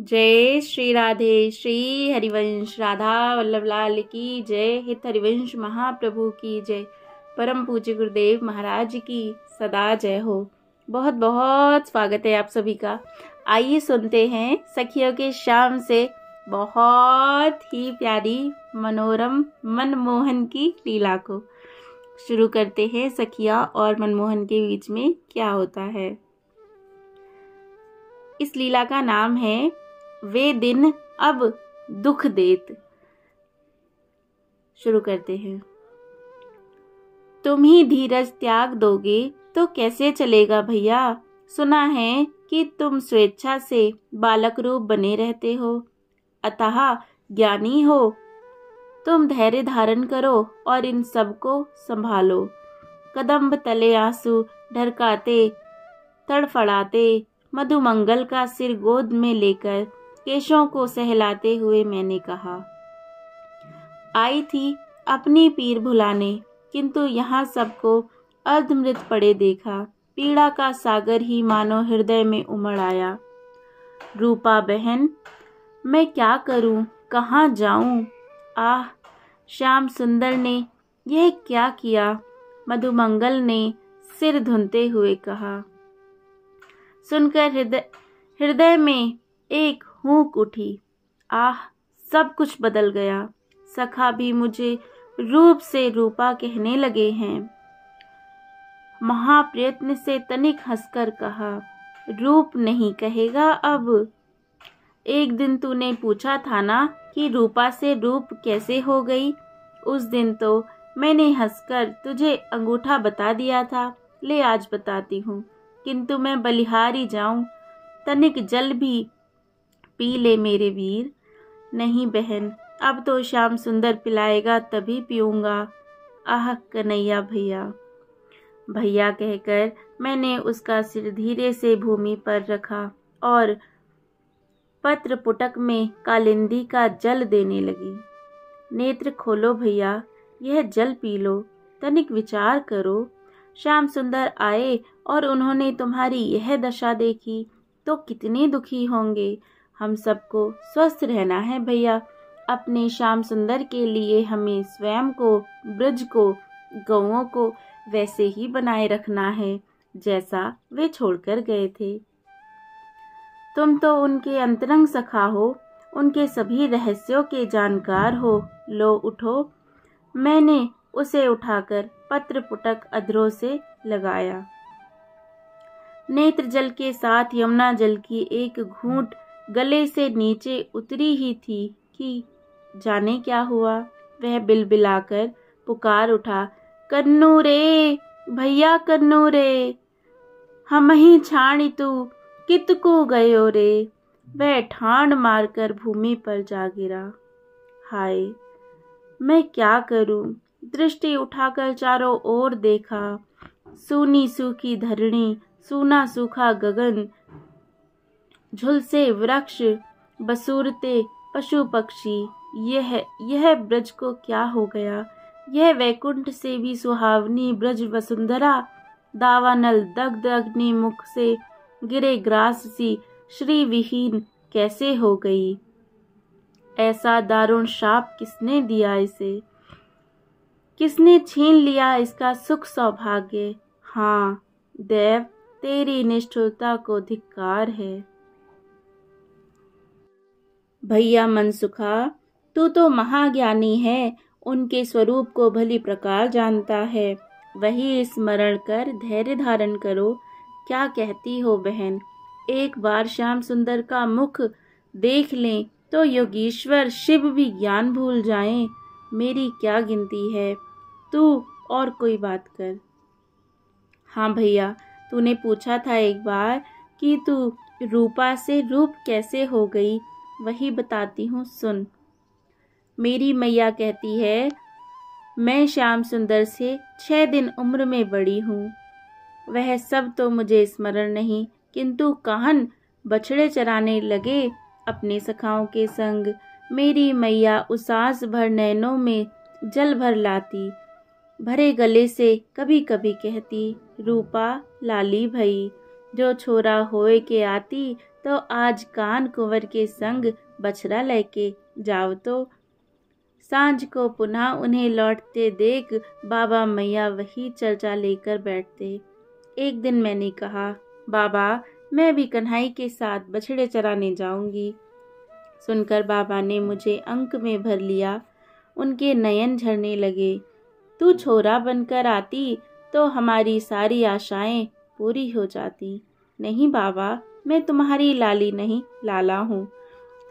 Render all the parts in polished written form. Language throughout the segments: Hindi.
जय श्री राधे। श्री हरिवंश राधा वल्लभ लाल की जय। हित हरिवंश महाप्रभु की जय। परम पूज्य गुरुदेव महाराज की सदा जय हो। बहुत बहुत स्वागत है आप सभी का। आइए सुनते हैं सखियों के शाम से बहुत ही प्यारी मनोरम मनमोहन की लीला को। शुरू करते हैं सखिया और मनमोहन के बीच में क्या होता है। इस लीला का नाम है वे दिन अब दुख देत। शुरू करते हैं। तुम ही धीरज त्याग दोगे तो कैसे चलेगा भैया। सुना है कि तुम स्वेच्छा से बालक रूप बने रहते हो, अतः ज्ञानी हो। तुम धैर्य धारण करो और इन सब को संभालो। कदम्ब तले आंसू ढरकाते तड़फड़ाते मधुमंगल का सिर गोद में लेकर केशों को सहलाते हुए मैंने कहा, आई थी अपनी पीर भुलाने, किंतु यहाँ सबको अर्धमृत पड़े देखा। पीड़ा का सागर ही मानो हृदय में उमड़ आया। रूपा बहन, मैं क्या करूं, कहाँ जाऊं। आह, श्याम सुंदर ने यह क्या किया। मधुमंगल ने सिर धुनते हुए कहा। सुनकर हृदय में एक हूक उठी। आह, सब कुछ बदल गया। सखा भी मुझे रूप से रूपा कहने लगे हैं। महाप्रयत्न से तनिक हंसकर कहा, रूप नहीं कहेगा अब। एक दिन तूने पूछा था ना कि रूपा से रूप कैसे हो गई। उस दिन तो मैंने हंसकर तुझे अंगूठा बता दिया था। ले आज बताती हूँ, किंतु मैं बलिहारी जाऊं। तनिक जल भी पी ले मेरे वीर। नहीं बहन, अब तो श्याम सुंदर पिलाएगा तभी पीऊंगा। आह कन्हैया भैया। भैया कहकर मैंने उसका सिर धीरे से भूमि पर रखा और पत्र पुटक में कालिंदी का जल देने लगी। नेत्र खोलो भैया, यह जल पी लो, तनिक विचार करो। श्याम सुंदर आए और उन्होंने तुम्हारी यह दशा देखी तो कितने दुखी होंगे। हम सबको स्वस्थ रहना है भैया। अपने श्याम सुंदर के लिए हमें स्वयं को, ब्रज को, गौओं को वैसे ही बनाए रखना है जैसा वे छोड़कर गए थे। तुम तो उनके अंतरंग सखा हो, उनके सभी रहस्यों के जानकार हो। लो उठो। मैंने उसे उठाकर पत्र पुटक अधरों से लगाया। नेत्र जल के साथ यमुना जल की एक घूंट गले से नीचे उतरी ही थी कि जाने क्या हुआ। वह बिलबिलाकर पुकार उठा, कन्नू रे भैया, कन्नू रे, हम ही छाणी तू कितकू गयो रे। वह ठांड मारकर भूमि पर जा गिरा। हाय, मैं क्या करूं। दृष्टि उठाकर चारों ओर देखा। सूनी सूखी धरणी, सूना सूखा गगन, झुलसे वृक्ष, बसूरते पशु पक्षी। यह ब्रज को क्या हो गया। यह वैकुंठ से भी सुहावनी ब्रज वसुंधरा दावानल दग्ध अग्नि मुख से गिरे ग्रास सी श्री विहीन कैसे हो गई। ऐसा दारुण शाप किसने दिया इसे। किसने छीन लिया इसका सुख सौभाग्य। हाँ देव, तेरी निष्ठुरता को धिक्कार है। भैया मनसुखा, तू तो महाज्ञानी है, उनके स्वरूप को भली प्रकार जानता है। वही स्मरण कर धैर्य धारण करो। क्या कहती हो बहन। एक बार श्याम सुंदर का मुख देख लें तो योगीश्वर शिव भी ज्ञान भूल जाएं। मेरी क्या गिनती है, तू और कोई बात कर। हाँ भैया, तूने पूछा था एक बार कि तू रूपा से रूप कैसे हो गई। वही बताती हूँ, सुन। मेरी मैया कहती है, मैं श्याम सुंदर से 6 दिन उम्र में बड़ी हूँ। वह सब तो मुझे स्मरण नहीं, किंतु काहन बछड़े चराने लगे अपने सखाओं के संग। मेरी मैया उसास भर नैनों में जल भर लाती, भरे गले से कभी कभी कहती, रूपा लाली भई। जो छोरा होए के आती तो आज कान कुंवर के संग बछड़ा लेके जाओ। तो सांझ को पुनः उन्हें लौटते देख बाबा मैया वही चर्चा लेकर बैठते। एक दिन मैंने कहा, बाबा मैं भी कन्हई के साथ बछड़े चराने जाऊंगी। सुनकर बाबा ने मुझे अंक में भर लिया। उनके नयन झरने लगे। तू छोरा बनकर आती तो हमारी सारी आशाएं पूरी हो जाती। नहीं बाबा, मैं तुम्हारी लाली नहीं, लाला हूँ।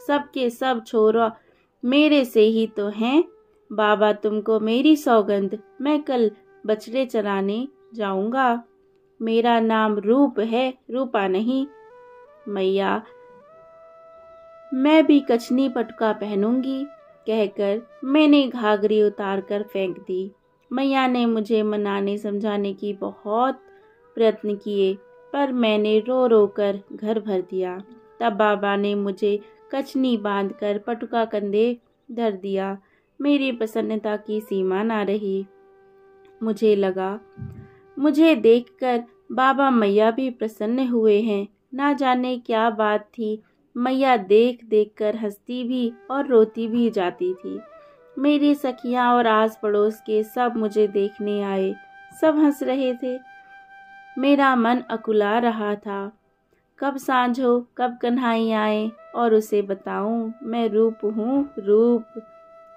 सबके सब छोरा मेरे से ही तो हैं। बाबा तुमको मेरी सौगंध, मैं कल बछड़े चराने जाऊंगा। मेरा नाम रूप है, रूपा नहीं। मैया मैं भी कछनी पटका पहनूंगी, कहकर मैंने घाघरी उतार कर फेंक दी। मैया ने मुझे मनाने समझाने की बहुत प्रयत्न किए, पर मैंने रो रो कर घर भर दिया। तब बाबा ने मुझे कछनी बांधकर पटुका कंधे धर दिया। मेरी प्रसन्नता की सीमा ना रही। मुझे लगा मुझे देखकर बाबा मैया भी प्रसन्न हुए हैं। ना जाने क्या बात थी, मैया देख देख कर हंसती भी और रोती भी जाती थी। मेरी सखियां और आस पड़ोस के सब मुझे देखने आए। सब हंस रहे थे। मेरा मन अकुला रहा था। कब सांझ हो, कब कन्हई आए और उसे बताऊं मैं रूप हूँ, रूप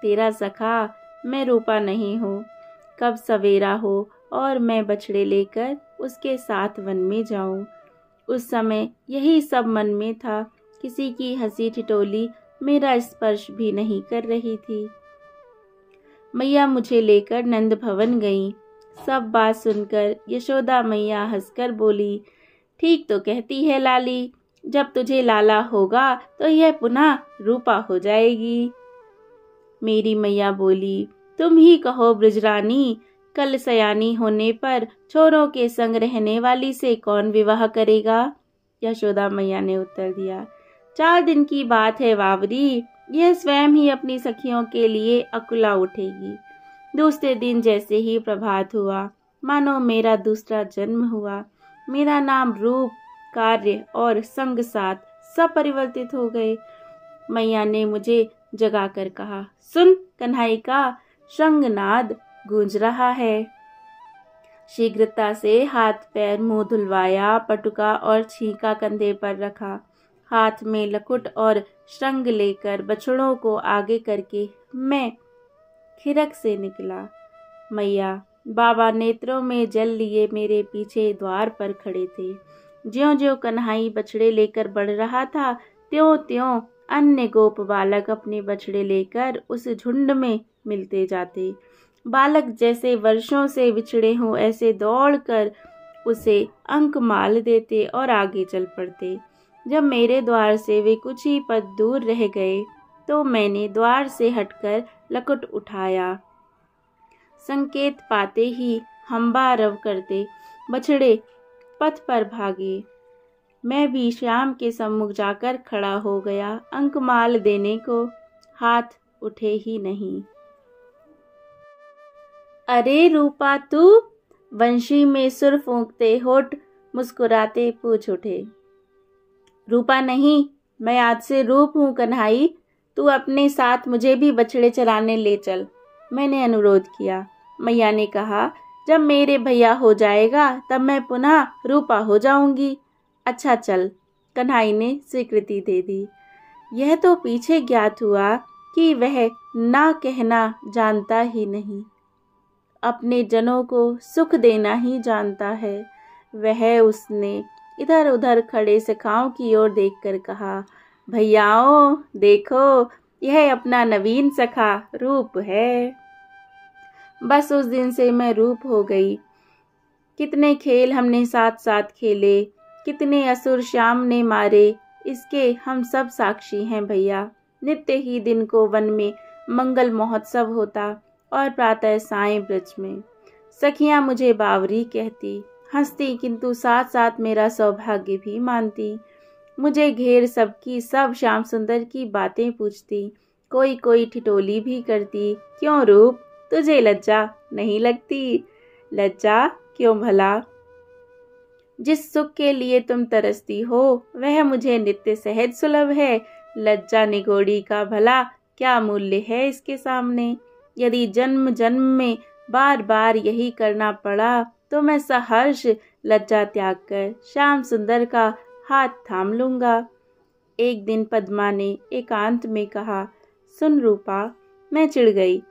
तेरा सखा, मैं रूपा नहीं हूँ। कब सवेरा हो और मैं बछड़े लेकर उसके साथ वन में जाऊं। उस समय यही सब मन में था। किसी की हंसी ठिठोली मेरा स्पर्श भी नहीं कर रही थी। मैया मुझे लेकर नंद भवन गईं। सब बात सुनकर यशोदा मैया हंसकर बोली, ठीक तो कहती है लाली, जब तुझे लाला होगा तो यह पुनः रूपा हो जाएगी। मेरी मैया बोली, तुम ही कहो ब्रजरानी, कल सयानी होने पर छोरों के संग रहने वाली से कौन विवाह करेगा। यशोदा मैया ने उत्तर दिया, 4 दिन की बात है बावरी, यह स्वयं ही अपनी सखियों के लिए अकुला उठेगी। दूसरे दिन जैसे ही प्रभात हुआ, मानो मेरा दूसरा जन्म हुआ। मेरा नाम, रूप, कार्य और संग साथ सब परिवर्तित हो गए। मैया ने मुझे जगाकर कहा, सुन, कन्हई का शंखनाद गूंज रहा है। शीघ्रता से हाथ पैर मुंह धुलवाया, पटुका और छींका कंधे पर रखा। हाथ में लकुट और शंख लेकर बछड़ों को आगे करके मैं खिरक से निकला। मैया बाबा नेत्रों में जल लिए मेरे पीछे द्वार पर खड़े थे। ज्यों-ज्यों कन्हई बछड़े लेकर बढ़ रहा था, त्यों-त्यों अन्य गोप बालक अपने बछड़े लेकर उस झुंड में मिलते जाते। बालक जैसे वर्षों से बिछड़े हों ऐसे दौड़कर उसे अंक माल देते और आगे चल पड़ते। जब मेरे द्वार से वे कुछ ही पद दूर रह गए तो मैंने द्वार से हटकर लकुट उठाया। संकेत पाते ही हंबा रव करते बछड़े पथ पर भागे। मैं भी श्याम के सम्मुख जाकर खड़ा हो गया। अंकमाल देने को हाथ उठे ही नहीं। अरे रूपा तू, वंशी में सुर फूंकते होठ मुस्कुराते पूछ उठे। रूपा नहीं, मैं आज से रूप हूँ कन्हई, तू अपने साथ मुझे भी बछड़े चराने ले चल, मैंने अनुरोध किया। मैया ने कहा, जब मेरे भैया हो जाएगा तब मैं पुनः रूपा हो जाऊंगी। अच्छा चल, कन्हई ने स्वीकृति दे दी। यह तो पीछे ज्ञात हुआ कि वह ना कहना जानता ही नहीं, अपने जनों को सुख देना ही जानता है। वह उसने इधर उधर खड़े सखाओं की ओर देखकर कहा, भैयाओं देखो, यह अपना नवीन सखा रूप है। बस उस दिन से मैं रूप हो गई। कितने खेल हमने साथ साथ खेले, कितने असुर श्याम ने मारे, इसके हम सब साक्षी हैं भैया। नित्य ही दिन को वन में मंगल महोत्सव होता और प्रातः सायं ब्रज में। सखियां मुझे बावरी कहती, हंसती, किंतु साथ साथ मेरा सौभाग्य भी मानती। मुझे घेर सबकी सब श्याम सुंदर की बातें पूछती, कोई कोई ठिठोली भी करती। क्यों रूप, तुझे लज्जा नहीं लगती? लज्जा क्यों भला? जिस सुख के लिए तुम तरसती हो वह मुझे नित्य सहज सुलभ है। लज्जा निगोड़ी का भला क्या मूल्य है इसके सामने। यदि जन्म जन्म में बार बार यही करना पड़ा तो मैं सहर्ष लज्जा त्याग कर श्याम सुंदर का हाथ थाम लूंगा। एक दिन पद्मा ने एकांत में कहा, सुन रूपा, मैं चिढ़ गई।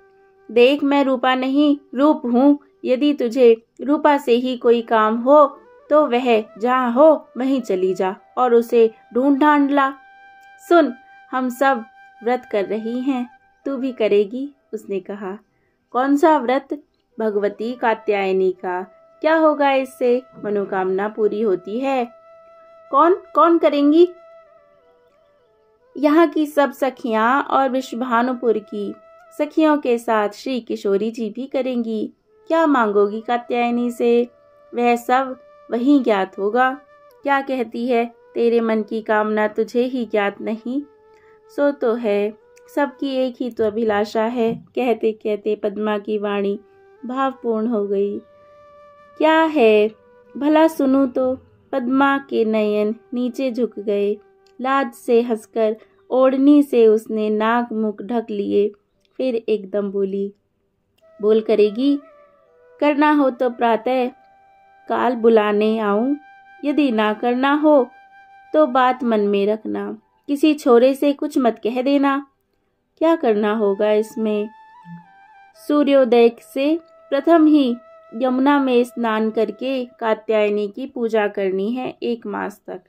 देख, मैं रूपा नहीं रूप हूँ। यदि तुझे रूपा से ही कोई काम हो तो वह जहाँ हो वहीं चली जा और उसे ढूंढ ढांढ ला। सुन, हम सब व्रत कर रही हैं, तू भी करेगी, उसने कहा। कौन सा व्रत? भगवती कात्यायनी का। क्या होगा इससे? मनोकामना पूरी होती है। कौन कौन करेंगी? यहाँ की सब सखियां और विश्वभानुपुर की सखियों के साथ श्री किशोरी जी भी करेंगी। क्या मांगोगी कात्यायनी से? वह सब वहीं ज्ञात होगा। क्या कहती है? तेरे मन की कामना तुझे ही ज्ञात नहीं? सो तो है, सबकी एक ही तो अभिलाषा है। कहते कहते पद्मा की वाणी भावपूर्ण हो गई। क्या है भला सुनूं तो? पद्मा के नयन नीचे झुक गए। लाज से हंसकर ओढ़नी से उसने नाक मुख ढक लिए। फिर एकदम बोली, बोल करेगी? करना हो तो प्रातः काल बुलाने आऊं। यदि ना करना हो तो बात मन में रखना। किसी छोरे से कुछ मत कह देना। क्या करना होगा इसमें? सूर्योदय से प्रथम ही यमुना में स्नान करके कात्यायनी की पूजा करनी है 1 मास तक।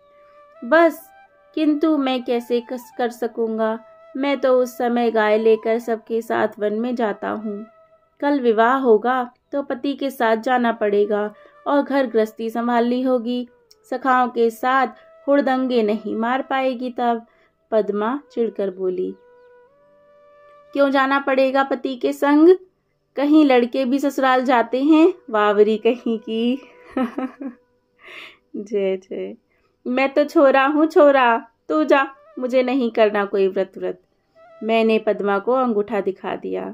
बस, किंतु मैं कैसे कर सकूंगा? मैं तो उस समय गाय लेकर सबके साथ वन में जाता हूँ। कल विवाह होगा तो पति के साथ जाना पड़ेगा और घर गृहस्थी संभालनी होगी। सखाओं के साथ हुड़दंगे नहीं मार पाएगी तब। पद्मा चिढ़कर बोली, क्यों जाना पड़ेगा पति के संग? कहीं लड़के भी ससुराल जाते हैं, वावरी कहीं की। जय जय। मैं तो छोरा हूँ छोरा, तू जा, मुझे नहीं करना कोई व्रत। मैंने पद्मा को अंगूठा दिखा दिया।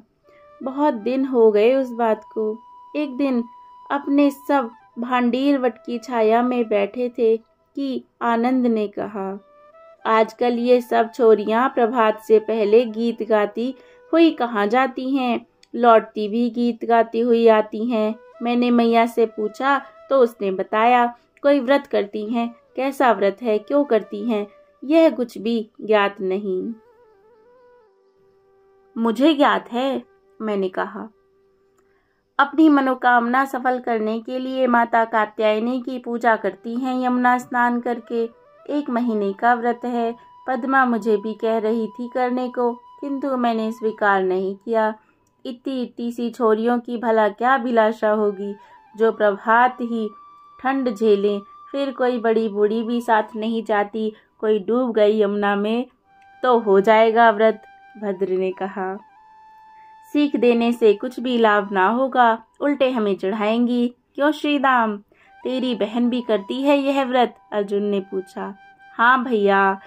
बहुत दिन हो गए उस बात को। एक दिन अपने सब भांडीर वट की छाया में बैठे थे कि आनंद ने कहा, आजकल ये सब छोरियां प्रभात से पहले गीत गाती हुई कहाँ जाती हैं? लौटती भी गीत गाती हुई आती हैं। मैंने मैया से पूछा तो उसने बताया कोई व्रत करती हैं। कैसा व्रत है, क्यों करती हैं, यह कुछ भी ज्ञात नहीं। मुझे ज्ञात है, मैंने कहा। अपनी मनोकामना सफल करने के लिए माता कात्यायनी की पूजा करती हैं यमुना स्नान करके। 1 महीने का व्रत है। पद्मा मुझे भी कह रही थी करने को, किंतु मैंने स्वीकार नहीं किया। इतनी सी छोरियों की भला क्या अभिलाषा होगी जो प्रभात ही ठंड झेलें। फिर कोई बड़ी बूढ़ी भी साथ नहीं जाती। कोई डूब गई यमुना में तो हो जाएगा व्रत, भद्र ने कहा। सीख देने से कुछ भी लाभ ना होगा, उल्टे हमें चढ़ाएंगी। क्यों श्रीदाम, तेरी बहन भी करती है यह व्रत? अर्जुन ने पूछा। हाँ भैया,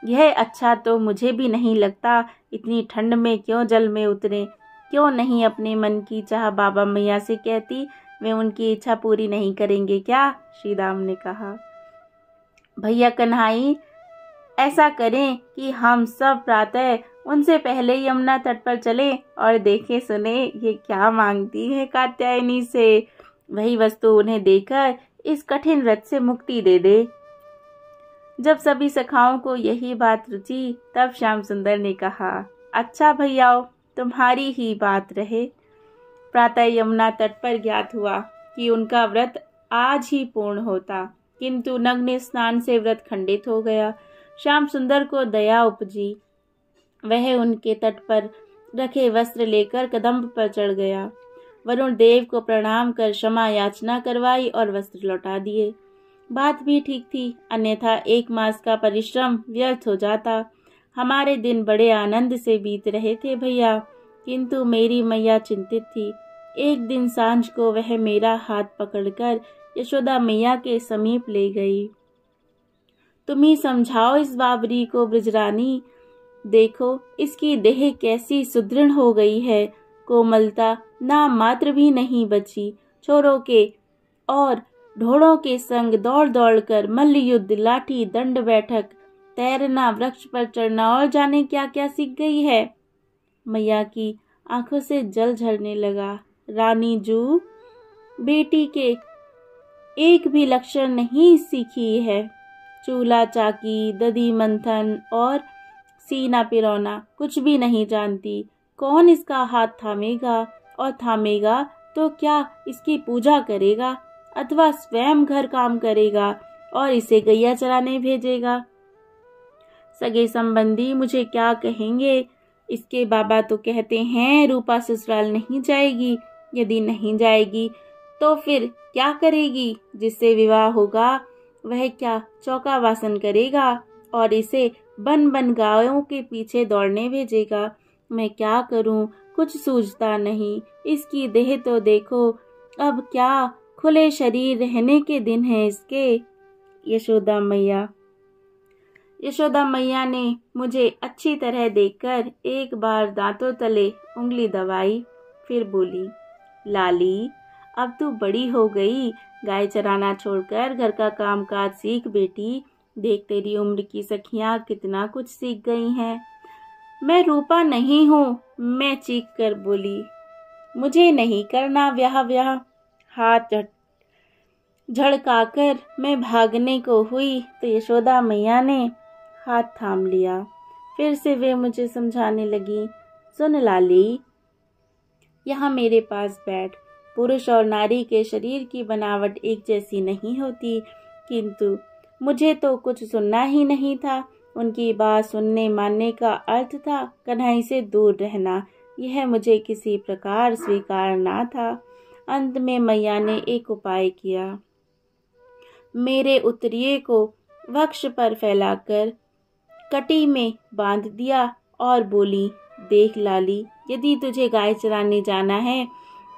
यह अच्छा तो मुझे भी नहीं लगता। इतनी ठंड में क्यों जल में उतरे? क्यों नहीं अपने मन की चाह बाबा मैया से कहती? वे उनकी इच्छा पूरी नहीं करेंगे क्या? श्रीदाम ने कहा। भैया कन्हाई, ऐसा करें कि हम सब प्रातः उनसे पहले यमुना तट पर चले और देखें सुने ये क्या मांगती है कात्यायनी से। वही वस्तु उन्हें देकर इस कठिन व्रत से मुक्ति दे दे। जब सभी सखाओं को यही बात रुची तब श्याम सुंदर ने कहा, अच्छा भैयाओ, तुम्हारी ही बात रहे। प्रातः यमुना तट पर ज्ञात हुआ कि उनका व्रत आज ही पूर्ण होता, किंतु नग्न स्नान से व्रत खंडित हो गया। श्याम सुंदर को दया उपजी। वह उनके तट पर रखे वस्त्र लेकर कदम्ब पर चढ़ गया। वरुण देव को प्रणाम कर क्षमा याचना करवाई और वस्त्र लौटा दिए। बात भी ठीक थी, अन्यथा 1 मास का परिश्रम व्यर्थ हो जाता। हमारे दिन बड़े आनंद से बीत रहे थे भैया, किंतु मेरी मैया चिंतित थी। एक दिन सांझ को वह मेरा हाथ पकड़कर यशोदा मैया के समीप ले गई। तुम ही समझाओ इस बाबरी को ब्रजरानी। देखो इसकी देह कैसी सुदृढ़ हो गई है, कोमलता नाम मात्र भी नहीं बची। छोरों के और ढोड़ों के संग दौड़ दौड़ कर मल्ल युद्ध, लाठी, दंड बैठक, तैरना, वृक्ष पर चढ़ना और जाने क्या क्या सीख गई है। मैया की आंखों से जल झरने लगा। रानी जू बेटी के एक भी लक्षण नहीं सीखी है। चूल्हा चाकी, दधी मंथन और सीना पिरौना कुछ भी नहीं जानती। कौन इसका हाथ थामेगा, और थामेगा तो क्या इसकी पूजा करेगा, अथवा स्वयं घर काम करेगा और इसे गैया चराने भेजेगा। सगे संबंधी मुझे क्या कहेंगे। इसके बाबा तो कहते हैं रूपा ससुराल नहीं जाएगी। यदि नहीं जाएगी तो फिर क्या करेगी। जिससे विवाह होगा वह क्या चौका वासन करेगा और इसे बन बन गायों के पीछे दौड़ने भेजेगा। मैं क्या करूं, कुछ सूझता नहीं। इसकी देह तो देखो, अब क्या खुले शरीर रहने के दिन हैं इसके। यशोदा मैया ने मुझे अच्छी तरह देखकर एक बार दांतों तले उंगली दबाई, फिर बोली, लाली अब तू बड़ी हो गई, गाय चराना छोड़कर घर का कामकाज सीख बेटी। देख तेरी उम्र की सखियां कितना कुछ सीख गई हैं। मैं रूपा नहीं हूँ, मैं चीख कर बोली, मुझे नहीं करना ब्याह। हाथ झड़काकर मैं भागने को हुई तो यशोदा मैया ने हाथ थाम लिया। फिर से वे मुझे समझाने लगी, सुन लाली, यहाँ मेरे पास बैठ। पुरुष और नारी के शरीर की बनावट एक जैसी नहीं होती, किंतु मुझे तो कुछ सुनना ही नहीं था। उनकी बात सुनने मानने का अर्थ था कन्हई से दूर रहना। यह मुझे किसी प्रकार स्वीकार ना था। अंत में मैया ने एक उपाय किया। मेरे उतरिये को वक्ष पर फैलाकर कटी में बांध दिया और बोली, देख लाली, यदि तुझे गाय चराने जाना है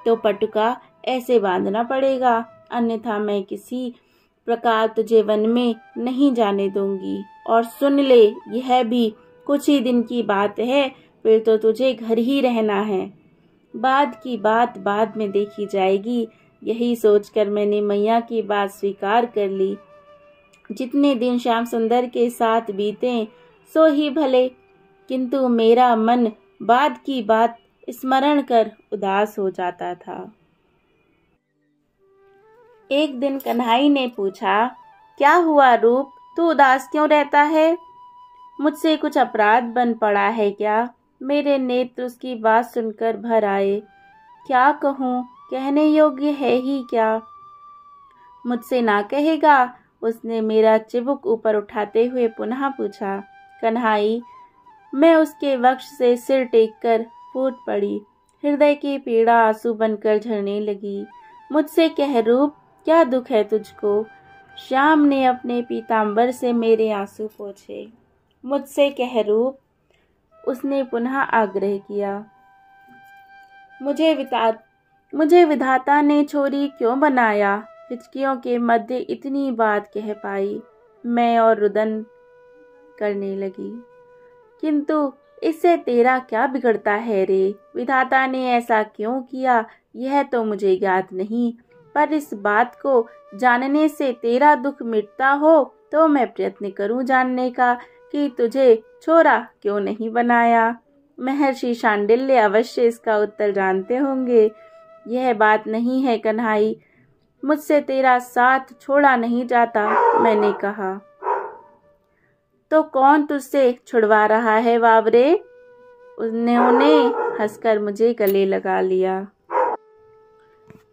तो पटुका ऐसे बांधना पड़ेगा, अन्यथा मैं किसी प्रकार तुझे वन में नहीं जाने दूंगी। और सुन ले, यह भी कुछ ही दिन की बात है, फिर तो तुझे घर ही रहना है। बाद की बात बाद में देखी जाएगी। यही सोचकर मैंने मैया की बात स्वीकार कर ली। जितने दिन श्याम सुंदर के साथ बीते सो ही भले, किंतु मेरा मन बाद की बात स्मरण कर उदास हो जाता था। एक दिन कन्हई ने पूछा, क्या हुआ रूप, तू उदास क्यों रहता है? मुझसे कुछ अपराध बन पड़ा है क्या? मेरे नेत्र उसकी बात सुनकर भर आए। क्या कहूँ, कहने योग्य है ही क्या? मुझसे ना कहेगा? उसने मेरा चिबुक ऊपर उठाते हुए पुनः पूछा। कन्हई, मैं उसके वक्ष से सिर टेककर फूट पड़ी। हृदय की पीड़ा आंसू बनकर झरने लगी। मुझसे कह रूप, क्या दुख है तुझको? श्याम ने अपने पीतांबर से मेरे आंसू पोंछे। मुझसे कह रूप, उसने पुनः आग्रह किया। मुझे विधाता ने छोरी क्यों बनाया? हिचकियों के मध्य इतनी बात कह पाई मैं और रुदन करने लगी। किंतु इससे तेरा क्या बिगड़ता है रे? विधाता ने ऐसा क्यों किया यह तो मुझे ज्ञात नहीं, पर इस बात को जानने से तेरा दुख मिटता हो तो मैं प्रयत्न करूं जानने का कि तुझे छोरा क्यों नहीं बनाया। महर्षि शांडिल्य अवश्य इसका उत्तर जानते होंगे। यह बात नहीं है कन्हई, मुझसे तेरा साथ छोड़ा नहीं जाता। मैंने कहा, तो कौन तुझसे छुड़वा रहा है बाबरे? उन्होंने हंसकर मुझे गले लगा लिया।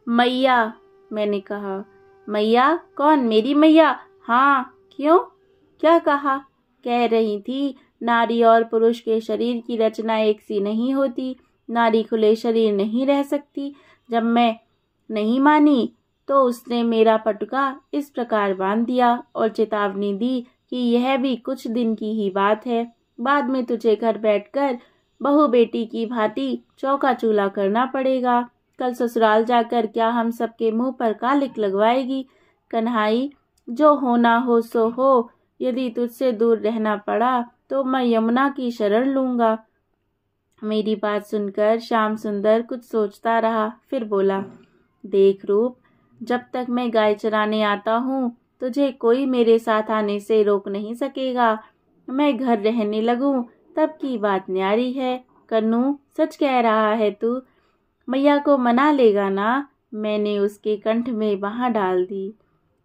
मैया, मैंने कहा। मैया? कौन, मेरी मैया? हाँ, क्यों, क्या कहा? कह रही थी नारी और पुरुष के शरीर की रचना एक सी नहीं होती, नारी खुले शरीर नहीं रह सकती। जब मैं नहीं मानी तो उसने मेरा पटुका इस प्रकार बांध दिया और चेतावनी दी कि यह भी कुछ दिन की ही बात है, बाद में तुझे घर बैठकर बहू बेटी की भांति चौका चूल्हा करना पड़ेगा। कल ससुराल जाकर क्या हम सबके मुंह पर कालिक लगवाएगी। कन्हई, जो होना हो सो हो, यदि तुझसे दूर रहना पड़ा तो मैं यमुना की शरण लूंगा। मेरी बात सुनकर श्याम सुंदर कुछ सोचता रहा, फिर बोला, देख रूप, जब तक मैं गाय चराने आता हूँ तुझे कोई मेरे साथ आने से रोक नहीं सकेगा। मैं घर रहने लगूं तब की बात न्यारी है। कन्नू, सच कह रहा है तू? मैया को मना लेगा ना? मैंने उसके कंठ में बाँह डाल दी।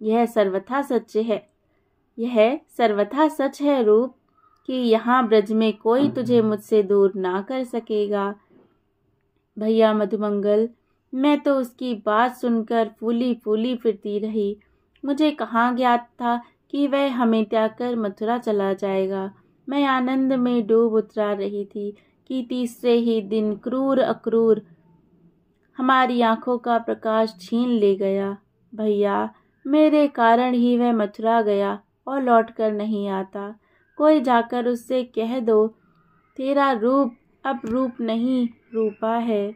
यह सर्वथा सच है, यह सर्वथा सच है रूप, कि यहाँ ब्रज में कोई तुझे मुझसे दूर ना कर सकेगा। भैया मधुमंगल, मैं तो उसकी बात सुनकर फूली फूली फिरती रही। मुझे कहाँ ज्ञात था कि वह हमें त्याग कर मथुरा चला जाएगा। मैं आनंद में डूब उतरा रही थी कि तीसरे ही दिन क्रूर अक्रूर हमारी आंखों का प्रकाश छीन ले गया। भैया, मेरे कारण ही वह मथुरा गया और लौटकर नहीं आता। कोई जाकर उससे कह दो तेरा रूप अब रूप नहीं रूपा है।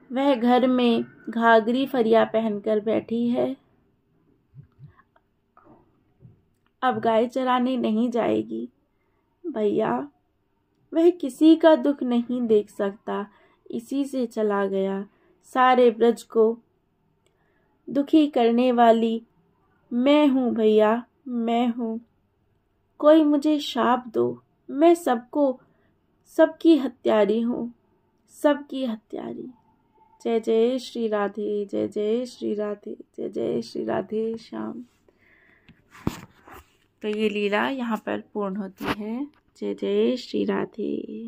वह घर में घाघरी फरिया पहनकर बैठी है, अब गाय चराने नहीं जाएगी। भैया, वह किसी का दुख नहीं देख सकता, इसी से चला गया। सारे ब्रज को दुखी करने वाली मैं हूँ भैया, मैं हूँ। कोई मुझे शाप दो, मैं सबकी हत्यारी हूँ, सबकी हत्यारी। जय जय श्री राधे, जय जय श्री राधे, जय जय श्री राधे श्याम। तो ये लीला यहाँ पर पूर्ण होती है। जय जय श्री राधे।